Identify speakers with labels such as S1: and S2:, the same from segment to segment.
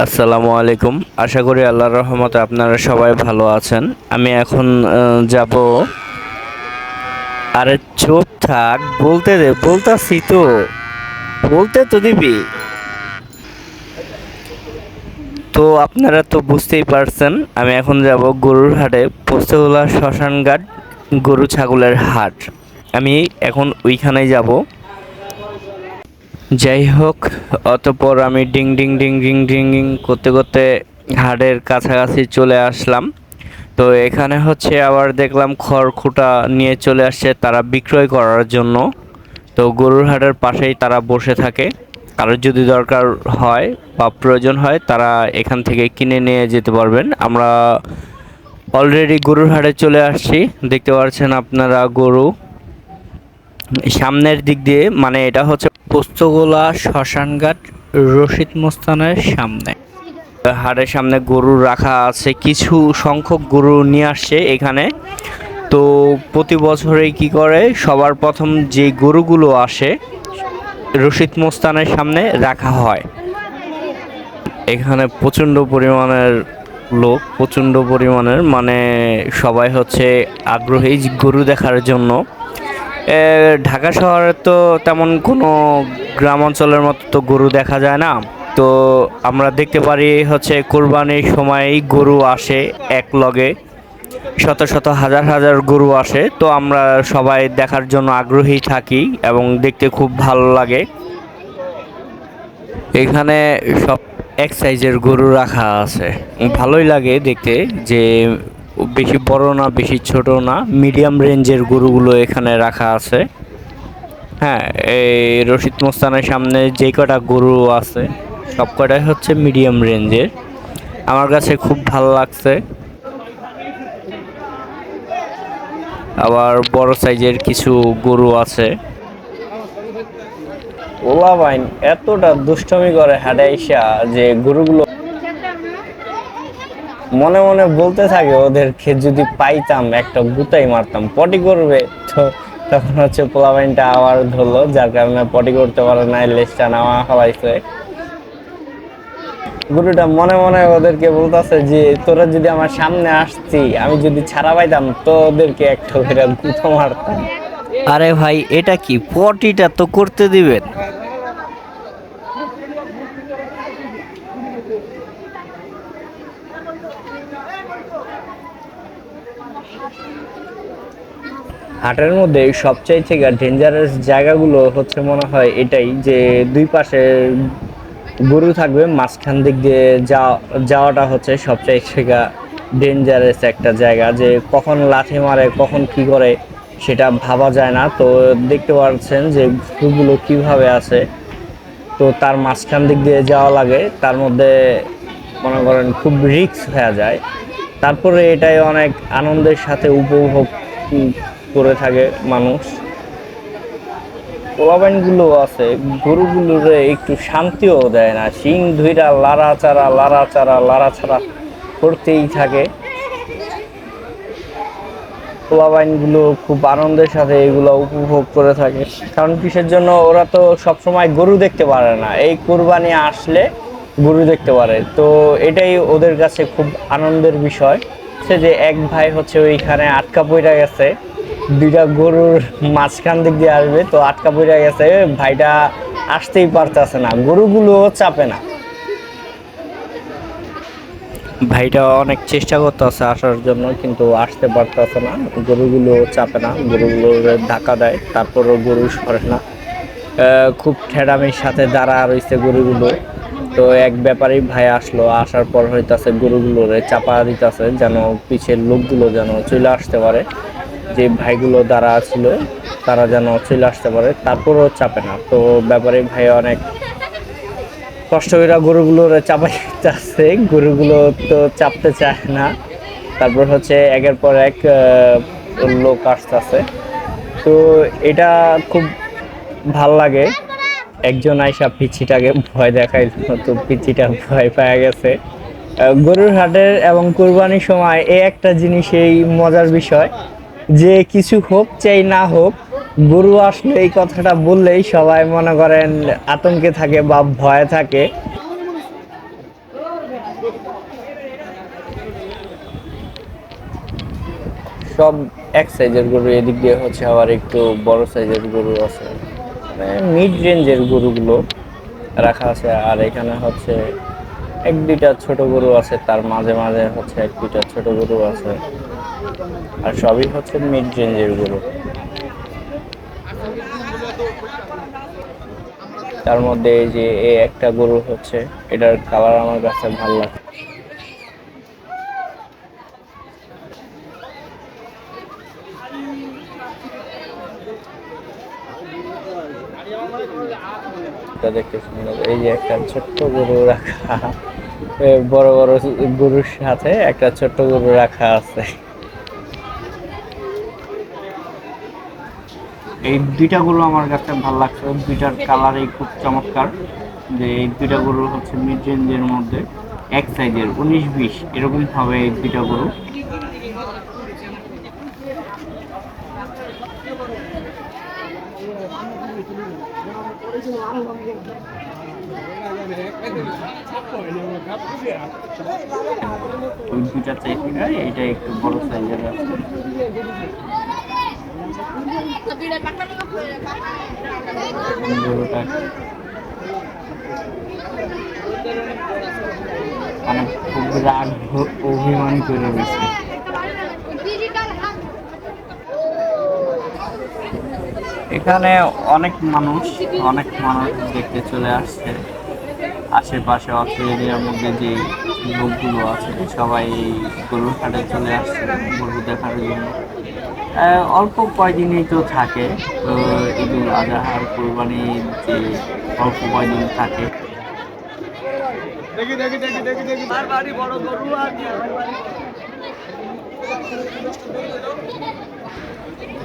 S1: আসসালামু আলাইকুম। আশা করি আল্লাহর রহমতে আপনারা সবাই ভালো আছেন। আমি এখন যাব। আরে চুপ থাক, বলতে দে, বলতাছি তো, বলতে তো দিবি। তো আপনারা তো বুঝতেই পারছেন, আমি এখন যাব গরুর হাটে, পোস্তগোলা শ্মশানঘাট গরু ছাগলের হাট। আমি এখন ওইখানেই যাব। যাই হোক, অতঃপর আমি ding ding ding ding ding ding করতে করতে হাটের কাছাকাছি চলে আসলাম। তো এখানে হচ্ছে আবার দেখলাম খড়কুটা নিয়ে চলে আসছে তারা বিক্রয় করার জন্য। তো গরুর হাটের পাশেই তারা বসে থাকে। কারোর যদি দরকার হয় বা প্রয়োজন হয় তারা এখান থেকে কিনে নিয়ে যেতে পারবেন। আমরা অলরেডি গরুর হাটে চলে আসছি, দেখতে পাচ্ছেন আপনারা গরু সামনের দিক দিয়ে, মানে এটা হচ্ছে পোস্তগোলা শ্মশানঘাট রশিদ মোস্তানের সামনে। হাটের সামনে গরু রাখা আছে, কিছু সংখ্যক গরু নিয়ে আসছে এখানে। তো প্রতি বছরেই কি করে, সবার প্রথম যে গরুগুলো আসে রশিদ মোস্তানের সামনে রাখা হয়। এখানে প্রচণ্ড পরিমাণের লোক, প্রচণ্ড পরিমাণের, মানে সবাই হচ্ছে আগ্রহী গরু দেখার জন্য। ঢাকা শহরে তো তেমন কোনো গ্রাম অঞ্চলের মতো তো গরু দেখা যায় না। তো আমরা দেখতে পারি হচ্ছে কোরবানির সময়ই গরু আসে এক লগে, শত শত হাজার হাজার গরু আসে। তো আমরা সবাই দেখার জন্য আগ্রহী থাকি এবং দেখতে খুব ভালো লাগে। এখানে সব এক সাইজের গরু রাখা আছে, ভালোই লাগে দেখতে, যে বেশি বড় না বেশি ছোট না, মিডিয়াম রেঞ্জের গরুগুলো এখানে রাখা আছে। হ্যাঁ, এই রশিদ মোস্তানের সামনে যে কটা গরু আছে সব কটাই হচ্ছে মিডিয়াম রেঞ্জের। আমার কাছে খুব ভালো লাগছে। আবার বড় সাইজের কিছু গরু আছে। ওলা বাইন এতটা দুষ্টমি করে হাটে আইসা যে গরুগুলো মনে মনে বলতে থাকে ওদেরকে যদি পাইতাম একটা গুতাই মারতাম, পটি করবে। তো তখন হচ্ছে পোলাপাইনটা আবার ধরলো, যার কারণে পটি করতে পারে না, লেজটা নামা ফেলাইছে। গরুটা মনে মনে ওদেরকে বলতেছে যে তোরা যদি আমার সামনে আসতি, আমি যদি ছাড়া পাইতাম তো ওদেরকে একটা করে গুঁতো মারতাম। আরে ভাই, এটা কি, পটিটা তো করতে দিবেন। হাটের মধ্যে সবচাইতে ডেঞ্জারাস জায়গাগুলো হচ্ছে মনে হয় এটাই, যে দুই পাশে গরু থাকবে, মাঝখান দিক দিয়ে যাওয়াটা হচ্ছে সবচাইতে ডেঞ্জারাস একটা জায়গা, যে কখন লাথি মারে কখন কি করে সেটা ভাবা যায় না। তো দেখতে পাচ্ছেন যে গরুগুলো কিভাবে আছে। তো তার মাঝখান দিক দিয়ে যাওয়া লাগে, তার মধ্যে মনে করেন খুব রিস্ক হয়ে যায়। তারপরে এটাই অনেক আনন্দের সাথে উপভোগ করে থাকে মানুষ। পোলাপাইনগুলো আছে, গরুগুলোরে একটু শান্তিও দেয় না, শিং ধুইরা লাড়াচাড়া লাড়াচাড়া লাড়াচাড়া করতেই থাকে। পোলাপাইনগুলো খুব আনন্দের সাথে এগুলো উপভোগ করে থাকে। কারণ কিসের জন্য, ওরা তো সবসময় গরু দেখতে পারে না, এই কোরবানি আসলে গরু দেখতে পারে। তো এটাই ওদের কাছে খুব আনন্দের বিষয়। সে যে এক ভাই হচ্ছে ওইখানে আটকা পড়ে গেছে, দুইটা গরুর মাঝখান দিক দিয়ে আসবে, তো আটকা পড়ে গেছে, ভাইটা আসতেই পারতেছে না, গরুগুলো চাপে না। ভাইটা অনেক চেষ্টা করতেছে আসার জন্য, কিন্তু আসতে পারতেছে না, গরুগুলো চাপে না, গরুগুলো ধাক্কা দেয়, তারপরও গরু সরে না। খুব ঠেড়ামির সাথে দাঁড়া রয়েছে গরুগুলো। তো এক ব্যাপারী ভাই আসলো, আসার পর হইতাছে গরুগুলোরে চাপা দিতেছে যেন পিছের লোকগুলো যেন চলে আসতে পারে, যে ভাইগুলো দাঁড়া ছিল তারা যেন চলে আসতে পারে, তারপরও চাপে না। তো ব্যাপারী ভাই অনেক কষ্ট করে গরুগুলোর চাপাইতে আছে, গরুগুলো তো চাপতে চায় না। তারপর হচ্ছে একের পর এক লোক আসতেছে। তো এটা খুব ভাল লাগে। একজন আইসা পিচ্ছিটাকে ভয় দেখাইল, তো পিচ্ছিটা ভয় পেয়ে গেছে। গরুর হাটের এবং কোরবানির সময় এই একটা জিনিস এই মজার বিষয়, যে কিছু হোক চাই না হোক, গরু আসলে এই কথাটা বললেই সবাই মনে করেন আতঙ্কে থাকে বা ভয়ে থাকে। সব এক সাইজের গরু, এদিক দিয়ে হচ্ছে আবার একটু বড় সাইজের গরু আছে, মানে মিড রেঞ্জের গরুগুলো রাখা আছে। আর এখানে হচ্ছে এক দুইটা ছোট গরু আছে, তার মাঝে মাঝে হচ্ছে এক দুইটা ছোট গরু আছে, আর সবই হচ্ছে মিড রেঞ্জের গরু। তার মধ্যে এই যে এই একটা গরু হচ্ছে, এটার কালার আমার কাছে ভালো লাগে। এটা দেখতে সুন্দর। এই যে একটা ছোট্ট গরু রাখা, বড় বড় গরুর সাথে একটা ছোট্ট গরু রাখা আছে। এই দুইটা গরু আমার কাছে ভালো লাগছে, দুইটার কালারই খুব চমৎকার। যে এই দুইটা গরু হচ্ছে মিড রেঞ্জের মধ্যে, এক সাইজের 19-20 এরকম হবে এই দুইটা গরু। ওই দুইটা চাইতে এটা একটু বড় সাইজের আছে। গরুটা মানে খুব রাগ অভিমান করে গেছে। এখানে অনেক মানুষ দেখতে চলে আসছে। আশেপাশে অস্ট্রেলিয়ার মধ্যে যে লোকগুলো আছে সবাই গরুর হাটে চলে আসছে গরু দেখার জন্য। অল্প কয়দিনই তো থাকে, ঈদুল আজহার কোরবানি যে অল্প কয়দিন থাকে।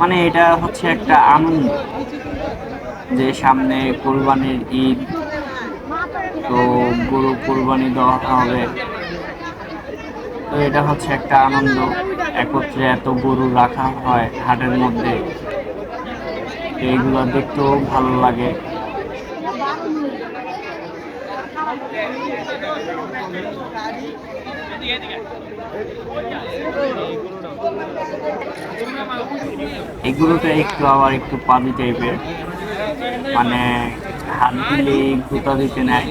S1: মানে এটা হচ্ছে একটা আনন্দ যে সামনে কোরবানির ঈদ, তো গরু কোরবানি দেওয়া হবে, তো এটা হচ্ছে একটা আনন্দ। একত্রে এত গরু রাখা হয় হাটের মধ্যে, এইগুলো দেখতেও ভালো লাগে। এগুলোতে একটু আবার একটু পানি টাইপের, মানে হাত দিলে গুঁতা দিতে নেয়।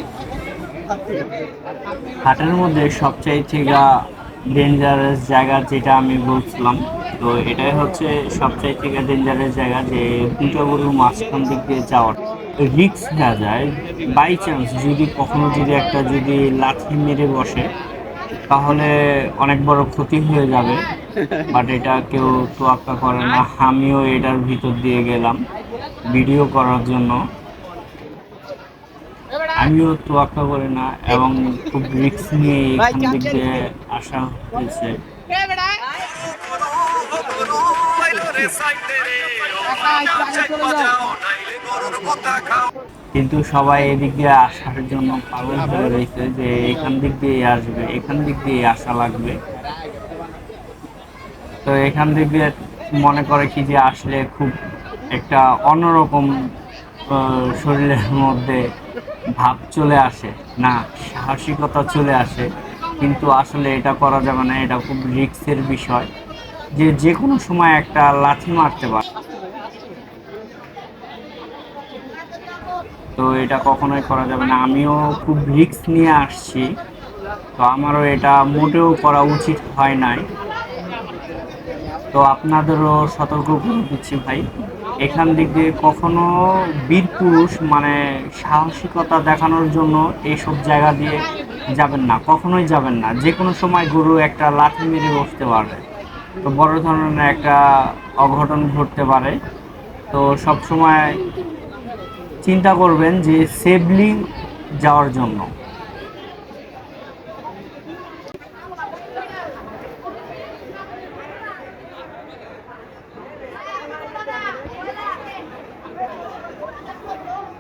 S1: হাটের মধ্যে সবচাইতে ডেঞ্জারাস জায়গা যেটা আমি বলছিলাম, তো এটাই হচ্ছে সবচাইতে ডেঞ্জারাস জায়গা, যে দুটো গরুর মাঝখান দিক দিয়ে যাওয়ার রিস্ক হয়ে যায়। বাই চান্স যদি কখনো যদি লাথি মেরে বসে তাহলে অনেক বড় ক্ষতি হয়ে যাবে, বাট এটা কেউ তোয়াক্কা করে না। আমিও এটার ভিতর দিয়ে গেলাম ভিডিও করার জন্য, আমিও তোয়াক্কা করি না এবং খুব রিস্ক নিয়ে এখান থেকে আসা হয়েছে। কিন্তু সবাই এদিক দিয়ে আসার জন্য পাগল হয়ে রয়েছে, যে এখান দিক দিয়ে আসবে, এখান দিক দিয়ে আসা লাগবে। তো এখান দিক দিয়ে মনে করে কি যে আসলে খুব একটা অন্যরকম শরীরের মধ্যে ভাব চলে আসে, না সাহসিকতা চলে আসে। কিন্তু আসলে এটা করা যাবে না, এটা খুব রিস্কের বিষয়, যে যে কোনো সময় একটা লাথি মারতে পারে। তো এটা কখনোই করা যাবে না। আমিও খুব রিস্ক নিয়ে আসছি, তো আমারও এটা মোটেও করা উচিত হয় নাই। তো আপনাদেরও সতর্ক করে দিচ্ছি ভাই, এখান দিক দিয়ে কখনো বীর পুরুষ মানে সাহসিকতা দেখানোর জন্য এইসব জায়গা দিয়ে যাবেন না, কখনোই যাবেন না। যে কোনো সময় গরু একটা লাথি মেরে বসতে পারে, তো বড় ধরনের একটা অঘটন ঘটতে পারে। তো সব সময় চিন্তা করবেন যে সেফলি যাওয়ার জন্য।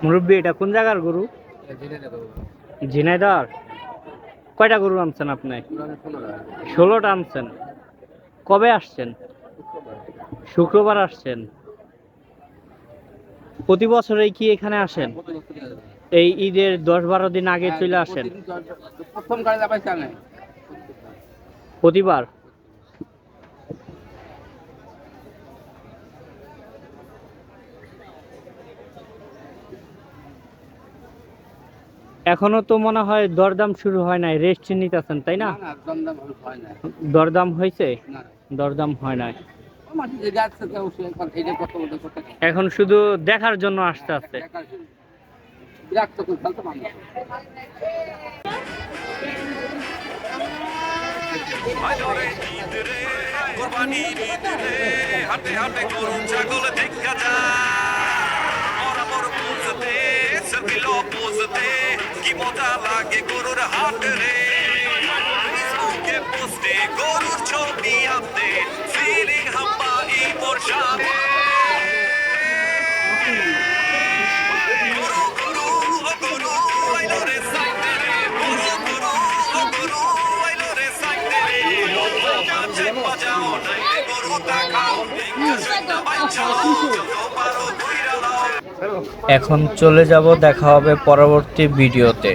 S1: মুরব্বী, এটা কোন জায়গার গরু? ঝিনাইদহ। কয়টা গরু আনছেন আপনি? 16টা আনছেন। কবে আসছেন? শুক্রবার আসছেন। প্রতি বছরেই কি এখানে আসেন? এই ঈদের 10-12 দিন আগে চলে আসেন
S2: প্রথম গাড়ি যাবাই চালে
S1: প্রতিবার? এখনো তো মনে হয় দরদাম শুরু হয় নাই, রেস্ট নিতেছেন তাই না?
S2: না দমদম হয় না।
S1: দরদাম হয়েছে?
S2: না
S1: দরদাম হয় নাই,
S2: ও মাটি যে যাচ্ছে কেউ সে এটা কত বলতে কত
S1: এখন শুধু দেখার জন্য আসতে আসতে।
S2: বিরাট তো চলতে পারে না।
S3: হাটে হাটে গরু ছাগল দেখা যায় বরাবর পুজতে সবিল পুজতে কি মজা লাগে গরুর হাট রে ফেসবুকে পোস্টে গরুর ছবি আপতে ফিলিং হাম্বা ইমোশনে গরু গরু ও গরু আইলো রে সাইতে রে গরু গরু ও গরু আইলো রে সাইতে রে বাজে বাজাও নাই গরু দেখাও
S1: এখন চলে যাব, দেখা হবে পরবর্তী ভিডিওতে।